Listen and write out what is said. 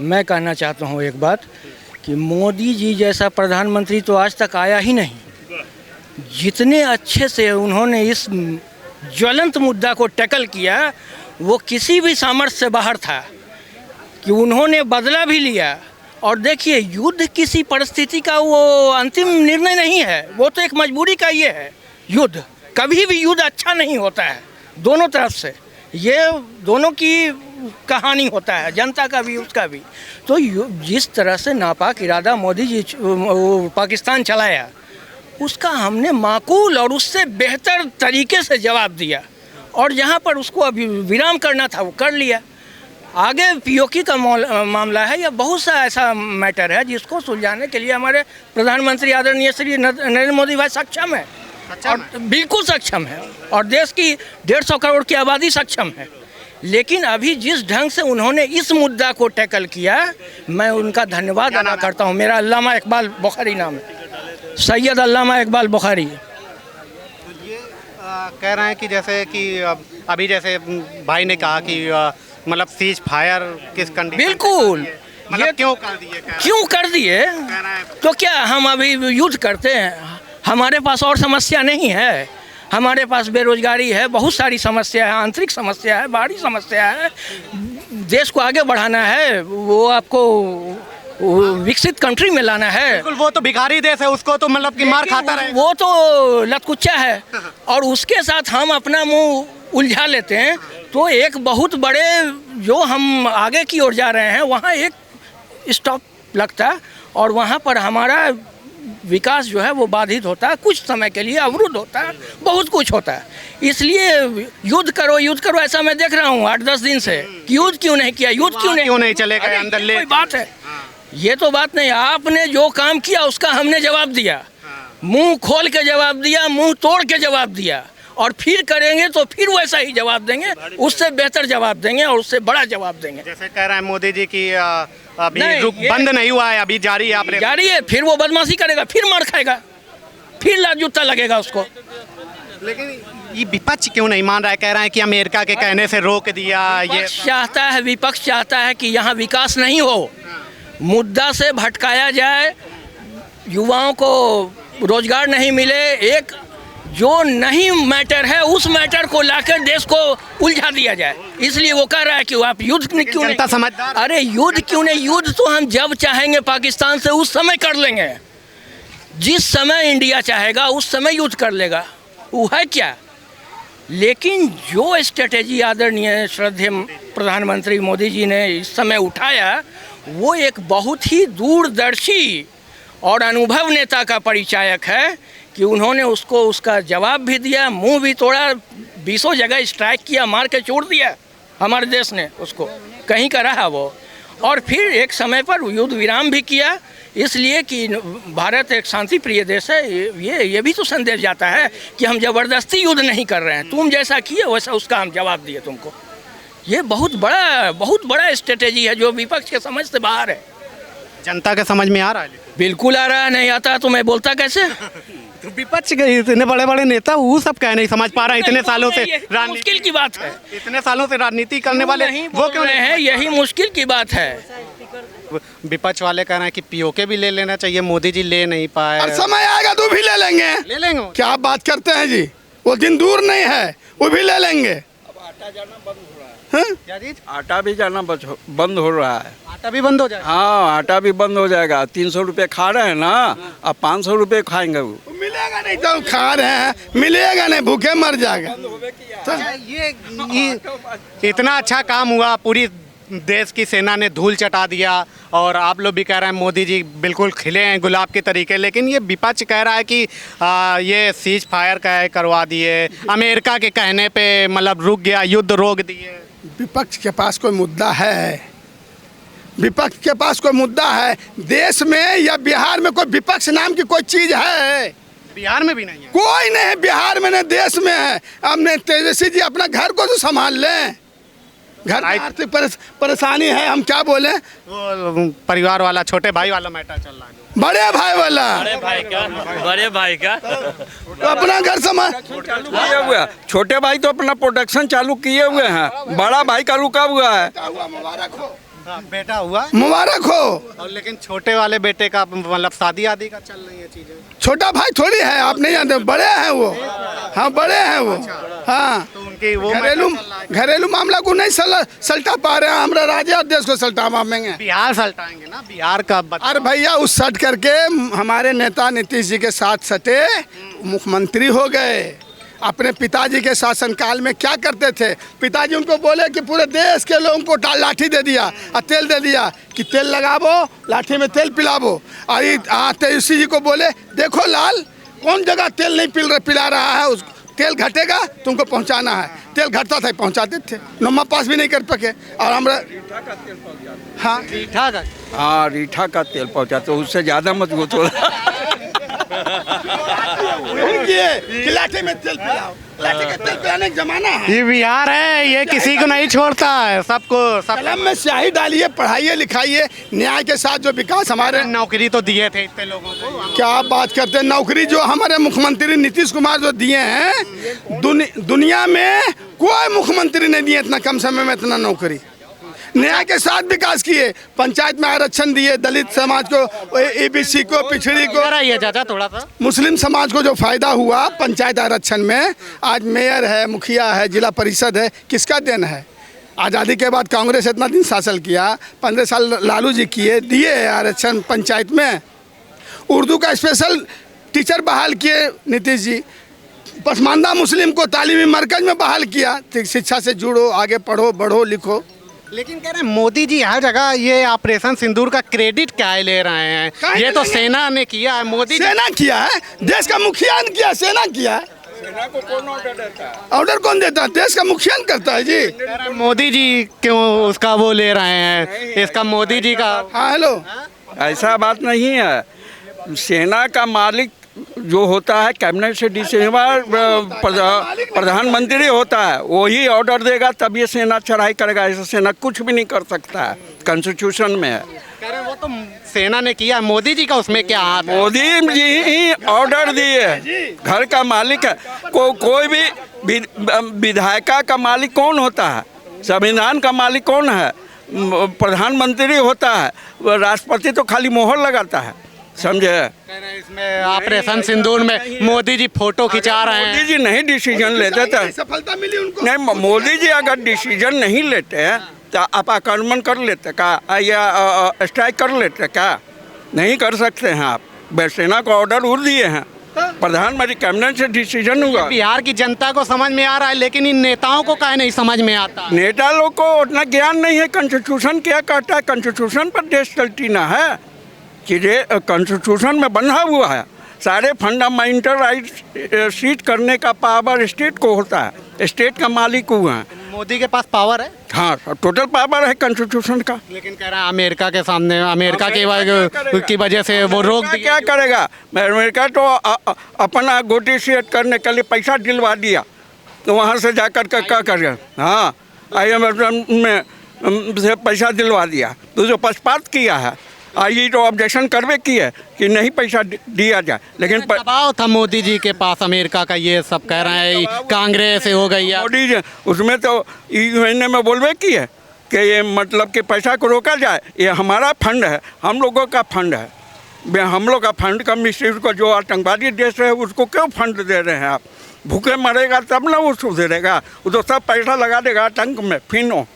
मैं कहना चाहता हूँ एक बात कि मोदी जी जैसा प्रधानमंत्री तो आज तक आया ही नहीं। जितने अच्छे से उन्होंने इस ज्वलंत मुद्दा को टैकल किया वो किसी भी सामर्थ्य से बाहर था कि उन्होंने बदला भी लिया। और देखिए, युद्ध किसी परिस्थिति का वो अंतिम निर्णय नहीं है, वो तो एक मजबूरी का ये है। युद्ध कभी भी युद्ध अच्छा नहीं होता है दोनों तरफ से, ये दोनों की कहानी होता है, जनता का भी उसका भी। तो जिस तरह से नापाक इरादा मोदी जी पाकिस्तान चलाया उसका हमने माकूल और उससे बेहतर तरीके से जवाब दिया, और जहाँ पर उसको अभी विराम करना था वो कर लिया। आगे पीओके का मामला है या बहुत सा ऐसा मैटर है जिसको सुलझाने के लिए हमारे प्रधानमंत्री आदरणीय श्री नरेंद्र मोदी भाई सक्षम है, और बिल्कुल सक्षम है, और देश की 150 करोड़ की आबादी सक्षम है। लेकिन अभी जिस ढंग से उन्होंने इस मुद्दा को टैकल किया, मैं उनका धन्यवाद अदा करता हूँ। मेरा अल्लामा इकबाल बुखारी नाम है, सैयद अल्लामा इकबाल बुखारी। तो ये कह रहे हैं कि जैसे कि अभी जैसे भाई ने कहा कि मतलब सीज फायर किस कंडीशन, बिल्कुल, मतलब क्यों कर दिए तो क्या हम अभी युद्ध करते हैं? हमारे पास और समस्या नहीं है, हमारे पास बेरोजगारी है, बहुत सारी समस्या है, आंतरिक समस्या है, बाहरी समस्या है। देश को आगे बढ़ाना है, वो आपको विकसित कंट्री में लाना है। बिल्कुल, वो तो भिखारी देश है, उसको तो मतलब कि मार खाता रहे, वो तो लतकुच्चा है, और उसके साथ हम अपना मुंह उलझा लेते हैं। तो एक बहुत बड़े जो हम आगे की ओर जा रहे हैं वहाँ एक स्टॉप लगता है, और वहाँ पर हमारा विकास जो है वो बाधित होता है, कुछ समय के लिए अवरुद्ध होता है, बहुत कुछ होता है। इसलिए युद्ध करो ऐसा मैं देख रहा हूँ 8-10 दिन से। युद्ध क्यों नहीं किया, युद्ध क्यों नहीं चलेगा अंदर ले, कोई बात है? ये तो बात नहीं। आपने जो काम किया उसका हमने जवाब दिया, मुंह खोल के जवाब दिया, मुंह तोड़ के जवाब दिया, और फिर करेंगे तो फिर वैसा ही जवाब देंगे, उससे बेहतर जवाब देंगे और उससे बड़ा जवाब देंगे। जैसे कह रहे हैं मोदी जी की अभी बंद नहीं हुआ है, अभी जारी है, आपने जारी है, फिर वो बदमाशी करेगा, फिर मार खाएगा, फिर लात जूता लगेगा उसको। लेकिन ये विपक्ष क्यों नहीं मान रहा है? कह रहा है कि अमेरिका के कहने से रोक दिया। ये चाहता है, विपक्ष चाहता है कि यहाँ विकास नहीं हो, मुद्दा से भटकाया जाए, युवाओं को रोजगार नहीं मिले, एक जो नहीं मैटर है उस मैटर को लाकर देश को उलझा दिया जाए। इसलिए वो कह रहा है कि आप युद्ध क्यों नहीं, समझदार। अरे युद्ध क्यों नहीं? युद्ध तो हम जब चाहेंगे पाकिस्तान से उस समय कर लेंगे, जिस समय इंडिया चाहेगा उस समय युद्ध कर लेगा, वो है क्या। लेकिन जो स्ट्रेटेजी आदरणीय श्रद्धेय प्रधानमंत्री मोदी जी ने इस समय उठाया वो एक बहुत ही दूरदर्शी और अनुभव नेता का परिचायक है कि उन्होंने उसको उसका जवाब भी दिया, मुंह भी तोड़ा, 20 जगह स्ट्राइक किया, मार के छोड़ दिया हमारे देश ने उसको, कहीं का रहा वो। और फिर एक समय पर युद्ध विराम भी किया, इसलिए कि भारत एक शांति प्रिय देश है। ये भी तो संदेश जाता है कि हम ज़बरदस्ती युद्ध नहीं कर रहे हैं, तुम जैसा किए वैसा उसका हम जवाब दिए तुमको। ये बहुत बड़ा स्ट्रेटेजी है जो विपक्ष के समझ से बाहर है। जनता के समझ में आ रहा है? बिल्कुल आ रहा है, नहीं आता तो मैं बोलता कैसे? तो विपक्ष के इतने बड़े नेता वो सब कह नहीं समझ पा रहे हैं, इतने सालों से मुश्किल की बात है, इतने सालों से राजनीति करने वाले वो क्यों नहीं है? यही मुश्किल की बात है। विपक्ष वाले कह रहे हैं कि पीओके भी ले लेना चाहिए, मोदी जी ले नहीं पाए। समय आएगा तो भी ले लेंगे क्या आप बात करते हैं जी, वो दिन दूर नहीं है, वो भी ले लेंगे। अब आटा जाना बंद हो रहा है। क्या चीज? आटा भी जाना बंद हो रहा है। आटा भी बंद हो जाएगा? हाँ, आटा भी बंद हो जाएगा। 300 रुपये खा रहे हैं ना, अब 500 रुपये खाएंगे। वो मिलेगा नहीं तो खा रहे हैं, मिलेगा नहीं, भूखे मर जाएगा। तो ये इतना अच्छा काम हुआ, पूरी देश की सेना ने धूल चटा दिया, और आप लोग भी कह रहे हैं मोदी जी बिल्कुल खिले हैं गुलाब के तरीके, लेकिन ये विपक्ष कह रहा है कि ये सीज फायर करवा दिए, अमेरिका के कहने पे मतलब रुक गया, युद्ध रोक दिए। विपक्ष के पास कोई मुद्दा है? विपक्ष के पास कोई मुद्दा है देश में या बिहार में? कोई विपक्ष नाम की कोई चीज है? बिहार में भी नहीं है, कोई नहीं है बिहार में, न देश में है। हमने तेजस्वी जी अपना घर को तो संभाल लें, घर में आर्थिक परेशानी है, हम क्या बोले? वो परिवार वाला, छोटे भाई वाला मैटर चल रहा है, बड़े भाई वाला, बड़े भाई का तो अपना घर संभाल किए हुए हैं। छोटे भाई तो अपना प्रोडक्शन चालू किए हुए हैं, बड़ा भाई का रुका हुआ है। बेटा हुआ मुबारक हो। और लेकिन छोटे वाले बेटे का मतलब शादी आदि का चल रही है चीजें। छोटा भाई थोड़ी है, आप नहीं जानते, बड़े हैं वो। हाँ बड़े हैं वो। हाँ तो उनकी वो घरेलू मामला को नहीं सलटा पा रहे हैं, हमारा राज्य और देश को सलटा पाएंगे। बिहार सल्टाएंगे ना, बिहार का अरे भैया उस सट करके हमारे नेता नीतीश जी के साथ सटे, मुख्यमंत्री हो गए। अपने पिताजी के शासनकाल में क्या करते थे? पिताजी उनको बोले कि पूरे देश के लोगों को लाठी दे दिया और तेल दे दिया कि तेल लगावो, लाठी में तेल पिलावो। और तेजस्वी जी को बोले देखो लाल, कौन जगह तेल नहीं पिला रहा है, उस तेल घटेगा तुमको पहुंचाना है। तेल घटता था पहुंचाते थे, नम्मा पास भी नहीं कर सके। और हमारा हाँ रीठा का हाँ रीठा का तेल पहुँचा तो उससे ज़्यादा मजबूत हो कि लाठी में तेल पिलाओ, लाठी का तेल पिलाने का जमाना है। ये बिहार है, ये किसी को नहीं छोड़ता है, सबको सब कलम में स्याही डालिए, पढ़ाइए लिखाइए, न्याय के साथ जो विकास हमारे। नौकरी तो दिए थे इतने लोगों को। क्या आप बात करते हैं? नौकरी जो हमारे मुख्यमंत्री नीतीश कुमार जो दिए हैं, दुनिया में कोई मुख्यमंत्री नहीं दिए इतना कम समय में इतना नौकरी। न्याय के साथ विकास किए, पंचायत में आरक्षण दिए, दलित समाज को, एबीसी को, पिछड़ी को, ये चाचा थोड़ा सा मुस्लिम समाज को जो फायदा हुआ पंचायत आरक्षण में, आज मेयर है, मुखिया है, जिला परिषद है, किसका देन है? आज़ादी के बाद कांग्रेस इतना दिन शासन किया, 15 साल लालू जी किए, दिए आरक्षण पंचायत में। उर्दू का स्पेशल टीचर बहाल किए नीतीश जी। पसमानदा मुस्लिम को तालीमी मरकज में बहाल किया, शिक्षा से जुड़ो, आगे पढ़ो, बढ़ो, लिखो। लेकिन कह रहे हैं मोदी जी हर जगह ये ऑपरेशन सिंदूर का क्रेडिट क्या ले रहे हैं? ये तो सेना ने किया है, मोदी सेना किया है, देश का मुखिया ने किया, सेना किया है। सेना को कौन ऑर्डर देता है? ऑर्डर कौन देता है? देश का मुखिया करता है जी। कह रहे हैं मोदी जी क्यों उसका वो ले रहे हैं, इसका मोदी जी का। हाँ हेलो, ऐसा बात नहीं है। सेना का मालिक जो होता है कैबिनेट से डिसीजन प्रधानमंत्री होता है, वही ऑर्डर देगा तब ये सेना चढ़ाई करेगा। ऐसा सेना कुछ भी नहीं कर सकता है, कॉन्स्टिट्यूशन में है। कह रहे हैं वो तो सेना ने किया, मोदी जी का उसमें क्या हाथ है? मोदी जी ही ऑर्डर दिए, घर का मालिक है। कोई भी विधायिका का मालिक कौन होता है? संविधान का मालिक कौन है? प्रधानमंत्री होता है। राष्ट्रपति तो खाली मोहर लगाता है, समझे? इसमें ऑपरेशन सिंदूर में मोदी जी फोटो खिंचा रहे हैं। मोदी जी नहीं डिसीजन लेते थे, सफलता मिली उनको। नहीं मोदी जी अगर डिसीजन नहीं लेते तो आप आक्रमण कर लेते क्या, या स्ट्राइक कर लेते क्या? नहीं कर सकते हैं आप। सेना को ऑर्डर उड़ दिए हैं, प्रधानमंत्री कैबिनेट से डिसीजन हुआ। बिहार की जनता को समझ में आ रहा है, लेकिन इन नेताओं को काहे नहीं समझ में आता? नेता लोग को उतना ज्ञान नहीं है। कॉन्स्टिट्यूशन क्या कहता है, कॉन्स्टिट्यूशन पर देश चलती ना है कि कॉन्स्टिट्यूशन में बंधा हुआ है। सारे फंडामेंटल राइट सीट करने का पावर स्टेट को होता है, स्टेट का मालिक हुआ है। मोदी के पास पावर है। हाँ, टोटल पावर है कॉन्स्टिट्यूशन का। लेकिन कह रहा है अमेरिका के सामने, अमेरिका की वजह से वो रोक दिया। क्या करेगा? अमेरिका तो अपना गोटिशिएट करने के लिए पैसा दिलवा दिया, तो वहाँ से जाकर के क्या करेगा? हाँ, IMF में से पैसा दिलवा दिया, तो जो पक्षपात किया है, ये तो ऑब्जेक्शन करवे की है कि नहीं पैसा दिया जाए। लेकिन दबाव था मोदी जी के पास अमेरिका का, ये सब कह रहे हैं कांग्रेस हो गई है। मोदी जी उसमें तो UN में बोलवे की है कि ये मतलब कि पैसा को रोका जाए, ये हमारा फंड है, हम लोगों का फंड है। हम लोग का फंड का मिसयूज को, जो आतंकवादी देश है उसको क्यों फंड दे रहे हैं आप? भूखे मरेगा तब ना वो सुधरेगा, वो तो सब पैसा लगा देगा आतंक में, फिनो।